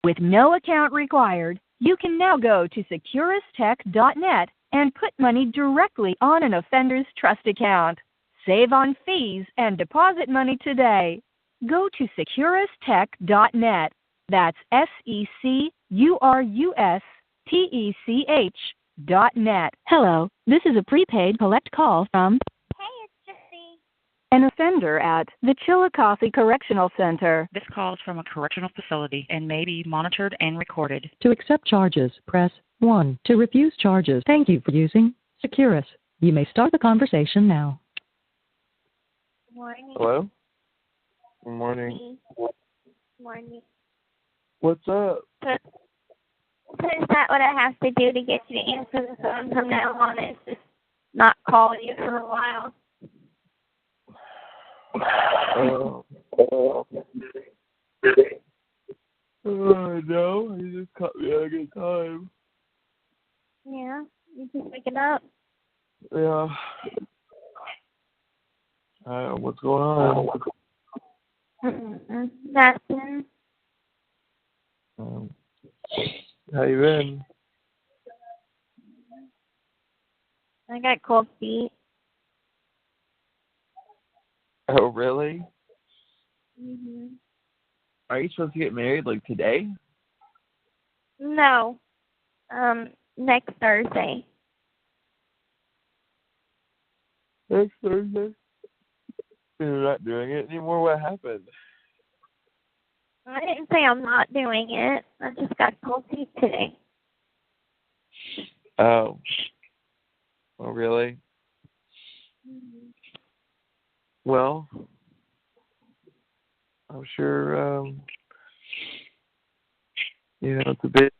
With no account required, you can now go to securustech.net and put money directly on an offender's trust account. Save on fees and deposit money today. Go to securustech.net. That's SECURUSTECH.net. Hello, this is a prepaid collect call from an offender at the Chillicothe Correctional Center. This call is from a correctional facility and may be monitored and recorded. To accept charges, press 1. To refuse charges, thank you for using Securus. You may start the conversation now. Good morning. Hello? Good morning. Good morning. What's up? So is that what I have to do to get you to answer the phone from now on? Is just not call you for a while? No, he just caught me at a good time. Yeah, you just waking up. Yeah. What's going on? Nothing. How you been? I got cold feet. Oh, really? Mhm. Are you supposed to get married, like, today? No. Next Thursday. Next Thursday? You're not doing it anymore? What happened? I didn't say I'm not doing it. I just got cold feet today. Oh. Oh, really? Mm-hmm. Well, I'm sure, it's a bit,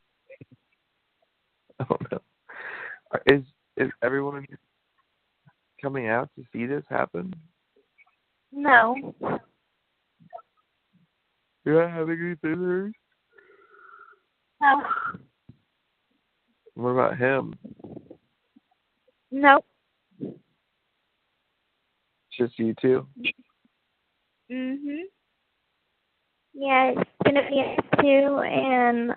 I don't know. Is everyone coming out to see this happen? No. You're not having any visitors? No. What about him? Nope. Just you two? Mhm. Yeah, it's gonna be us two, and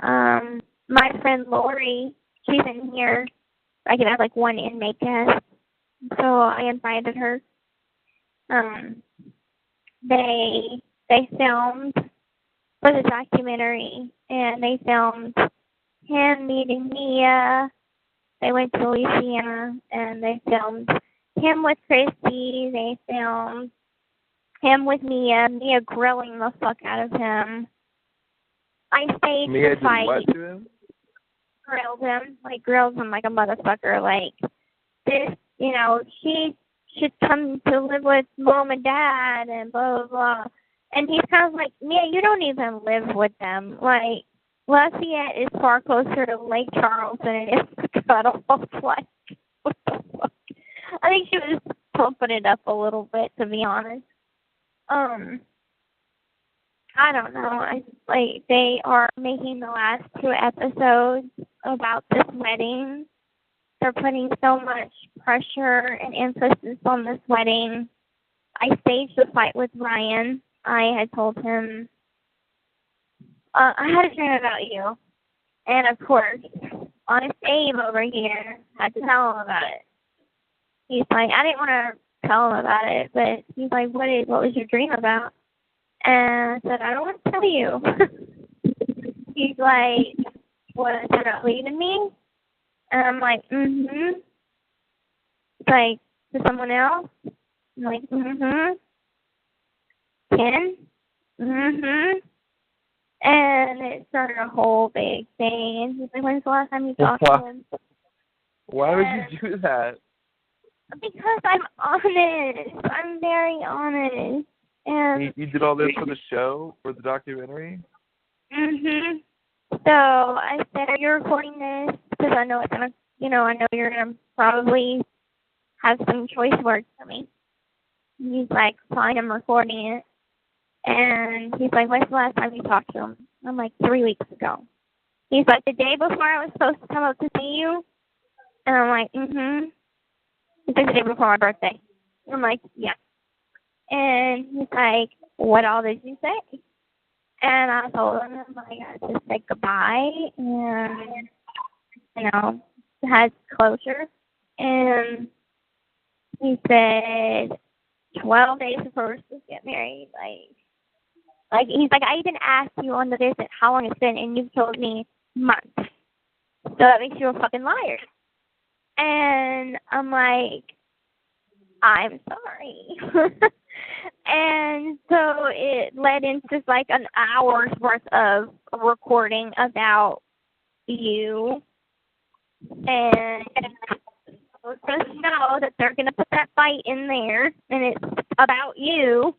my friend Lori, she's in here. I can have like one inmate guest, so I invited her. They filmed for the documentary, and they filmed him meeting Mia. They went to Louisiana, and they filmed him with Christy. They filmed him with Mia grilling the fuck out of him. I stayed Mia to fight. did what to him? Grilled him like a motherfucker. Like, this, she should come to live with mom and dad and blah, blah, blah. And he's kind of like, Mia, you don't even live with them. Like, Lafayette is far closer to Lake Charles than it is to Cuddle. Like, what the fuck? I think she was pumping it up a little bit, to be honest. I don't know. They are making the last 2 episodes about this wedding. They're putting so much pressure and emphasis on this wedding. I staged a fight with Ryan. I had told him, I had a dream about you. And of course, Honest Abe over here had to tell him about it. He's like, I didn't want to tell him about it, but he's like, what was your dream about? And I said, I don't want to tell you. He's like, what, you're not leaving me? And I'm like, mm-hmm. He's like, to someone else? I'm like, mm-hmm. Ken? Mm-hmm. And it started a whole big thing. And he's like, when's the last time you talked to him? Why would you do that? Because I'm honest. I'm very honest. And you did all this for the show, for the documentary? Mhm. So I said, "Are you recording this? Because I know it's gonna, I know you're gonna probably have some choice words for me." And he's like, "Fine, I'm recording it." And he's like, "When's the last time you talked to him?" I'm like, 3 weeks ago. He's like, "The day before I was supposed to come up to see you?" And I'm like, mhm. He's like, "The day before my birthday." I'm like, "Yeah." And he's like, "What all did you say?" And I told him, like, I just said goodbye and, had closure. And he said 12 days before we're supposed to get married. Like he's like, I even asked you on the visit how long it's been, and you've told me months. So that makes you a fucking liar. And I'm like, I'm sorry. And so it led into just like an hour's worth of recording about you. And just know that they're going to put that fight in there, and it's about you.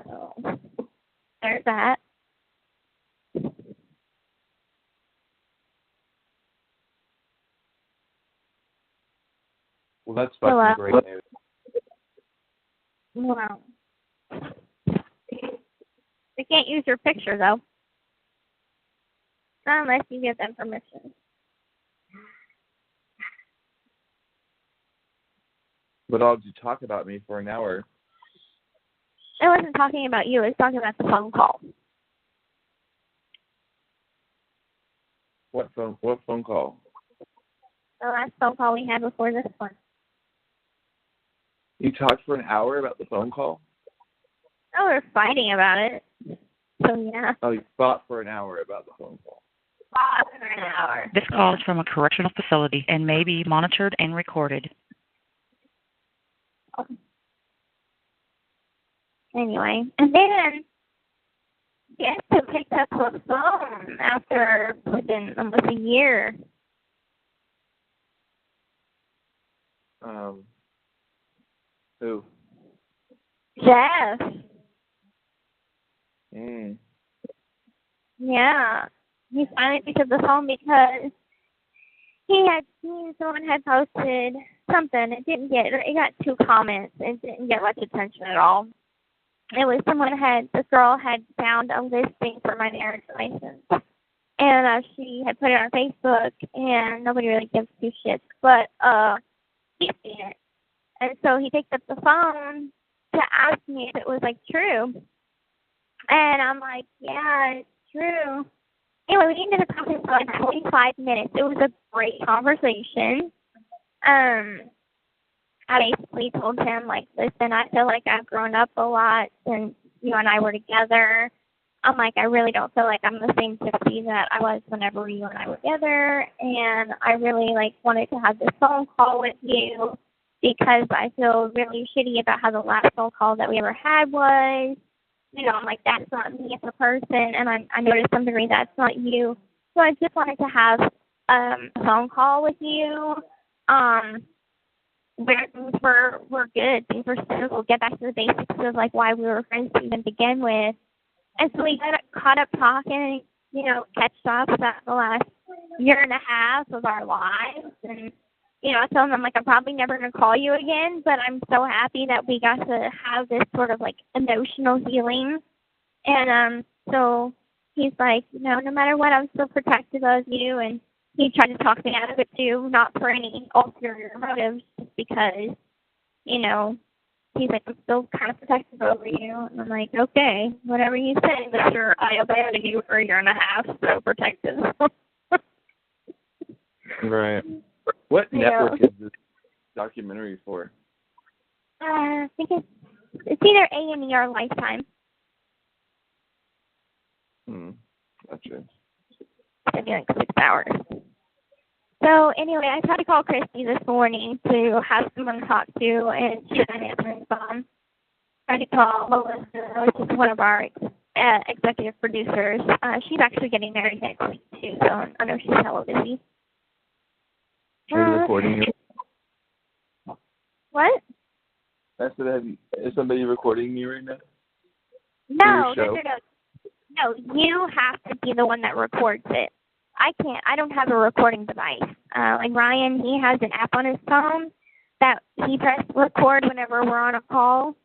So there's that. Well, that's fucking great news. Wow. They can't use your picture, though. Not unless you give them permission. But all did you talk about me for an hour? I wasn't talking about you. I was talking about the phone call. What phone call? The last phone call we had before this one. You talked for an hour about the phone call? Oh, we were fighting about it. So, yeah. Oh, you fought for an hour about the phone call. Fought for an hour. This call is from a correctional facility and may be monitored and recorded. Anyway, and then guess who picked up the phone after within almost a year? Who? Jeff. Yeah. He finally picked up the phone because he had seen someone had posted something. It got 2 comments. It didn't get much attention at all. It was this girl had found a listing for my marriage license. And she had put it on Facebook, and nobody really gives 2 shits. But he seen it. And so he picked up the phone to ask me if it was, like, true. And I'm like, yeah, it's true. Anyway, we ended up talking for, like, 45 minutes. It was a great conversation. I basically told him, like, listen, I feel like I've grown up a lot since you and I were together. I'm like, I really don't feel like I'm the same Gypsy that I was whenever you and I were together. And I really, like, wanted to have this phone call with you because I feel really shitty about how the last phone call that we ever had was. I'm like, that's not me as a person. And I noticed some degree that's not you. So I just wanted to have a phone call with you. Where things were good, things were simple, get back to the basics of, like, why we were friends to even begin with. And so we got caught up talking, catched up about the last year and a half of our lives. And, I told him, I'm like, I'm probably never going to call you again, but I'm so happy that we got to have this sort of, like, emotional healing. And so he's like, no matter what, I'm still protective of you. And he tried to talk me out of it, too, not for any ulterior motives, just because, he's like, I'm still kind of protective over you. And I'm like, okay, whatever you say, but sure, I abandoned you for a year and a half, so protective. Right. What network is this documentary for? I think it's either A&E or Lifetime. Gotcha. Maybe like 6 hours. So anyway, I tried to call Christy this morning to have someone to talk to, and she didn't answer the phone. I tried to call Melissa, which is one of our executive producers. She's actually getting married next week, too, so I know she's hella busy. Are you recording you? What? I said, is somebody recording me right now? No, you have to be the one that records it. I can't. I don't have a recording device. Like Ryan, he has an app on his phone that he presses record whenever we're on a call,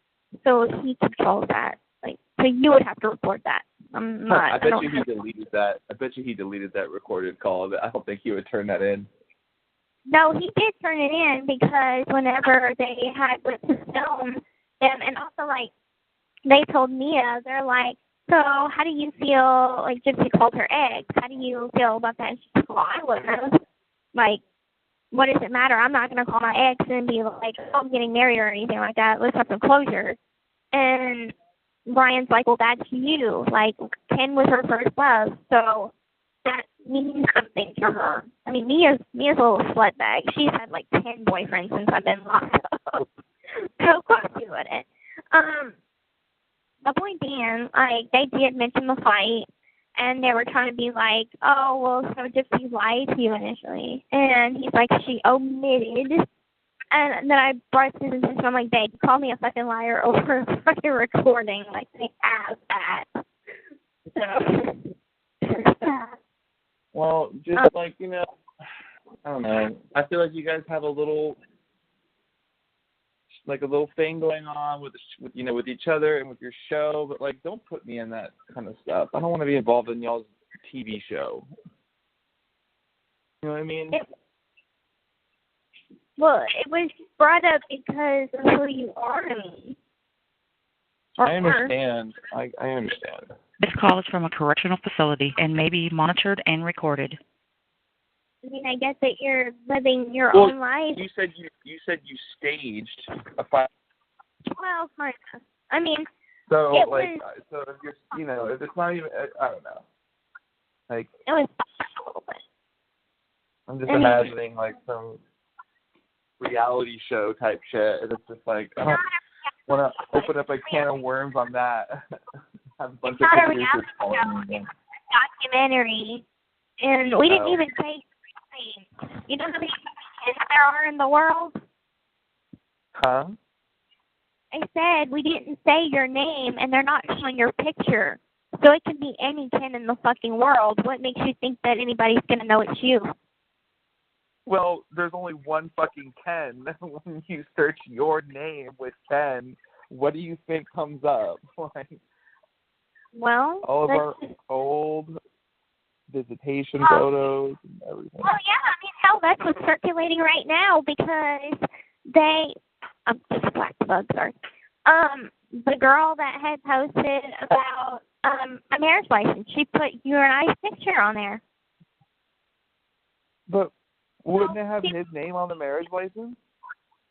so he controls that. Like, so you would have to record that. I'm not. I bet you he deleted that. I bet you he deleted that recorded call. I don't think he would turn that in. No, he did turn it in because whenever they had went to film them, and also like they told Mia, they're like, so how do you feel, like Gypsy called her ex, how do you feel about that? She's like, well, I wouldn't have. Like, what does it matter? I'm not going to call my ex and be like, oh, I'm getting married or anything like that. Let's have some closure. And Brian's like, well, that's you. Like, Ken was her first love, so that means something to her. I mean, Mia's a little slut bag. She's had like 10 boyfriends since I've been locked up. So of course she wouldn't. The point being, like, they did mention the fight, and they were trying to be like, oh, well, so Gypsy lied to you initially. And he's like, she omitted. And then I brought this attention. I'm like, babe, call me a fucking liar over a fucking recording. Like, they have that. So. Well, just like, you know, I don't know. I feel like you guys have a little thing going on with you know, with each other and with your show, but like, don't put me in that kind of stuff. I don't want to be involved in y'all's TV show. You know what I mean? Well, it was brought up because of who you are to me. I understand. I understand. This call is from a correctional facility and may be monitored and recorded. I mean, I guess that you're living your Well, own life. You said you staged a fight. Well, kind of. I mean, So it like, was, so if you're, you know, if it's not even, I don't know. Like, it was a little bit. I'm just imagining like some reality show type shit, and it's just like, I don't want to open up a can of worms on that. Have a bunch of producers calling me. Documentary, and we didn't even say, you know how many kids there are in the world? Huh? I said we didn't say your name, and they're not showing your picture. So it can be any Ken in the fucking world. What makes you think that anybody's going to know it's you? Well, there's only one fucking Ken. When you search your name with Ken, what do you think comes up? Like, well, all of our old visitation photos and everything. Well, yeah, I mean, hell, that's what's circulating right now because they, just black bugs, sorry. The girl that had posted about a marriage license, she put you and I's picture on there. But wouldn't it have his name on the marriage license?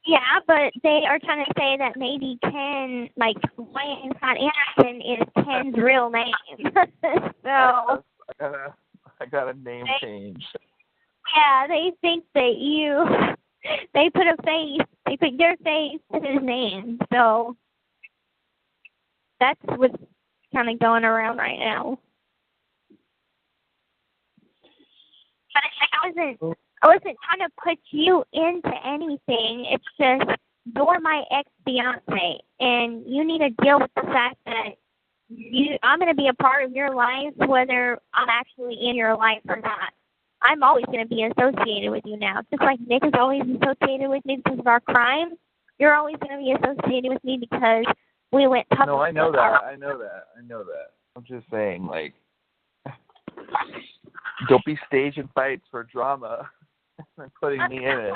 Yeah, but they are trying to say that maybe Ken, like, Wayne Scott Anderson is Ken's real name. So I got a name change. Yeah, they think that they put your face as his name. So that's what's kind of going around right now. But I wasn't trying to put you into anything. It's just you're my ex-fiance, and you need to deal with the fact that I'm going to be a part of your life whether I'm actually in your life or not. I'm always going to be associated with you now. Just like Nick is always associated with me because of our crime, you're always going to be associated with me because we went public. No, I know that. I know that. I'm just saying, like, don't be staging fights for drama and putting me in it.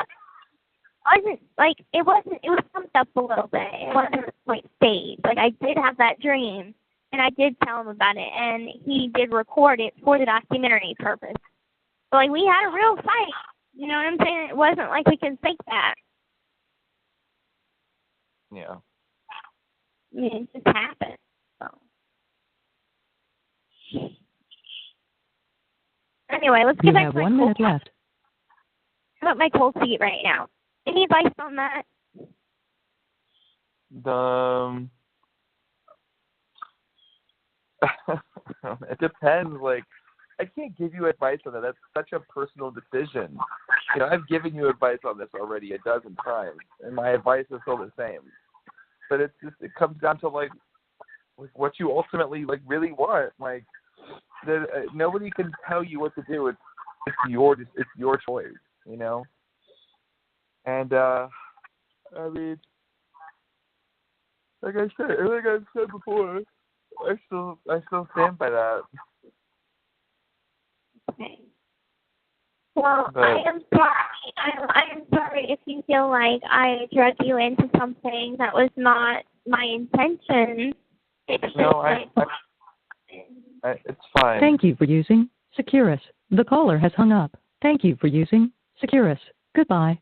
It was pumped up a little bit. It wasn't like staged. Like, I did have that dream, and I did tell him about it, and he did record it for the documentary purpose. So, like, we had a real fight. You know what I'm saying? It wasn't like we could fake that. Yeah. I mean, it just happened. So. Anyway, let's get back to my 1 minute left. I'm at my cold feet right now. Any advice on that? It depends. Like, I can't give you advice on that. That's such a personal decision. You know, I've given you advice on this already a dozen times, and my advice is still the same. But it comes down to like what you ultimately like really want. Like, nobody can tell you what to do. It's your choice. You know. And I mean, like I've said before, I still stand by that. Okay. Well, I am sorry. I am sorry if you feel like I drug you into something that was not my intention. It's No, just it's fine. Thank you for using Securus. The caller has hung up. Thank you for using Securus. Goodbye.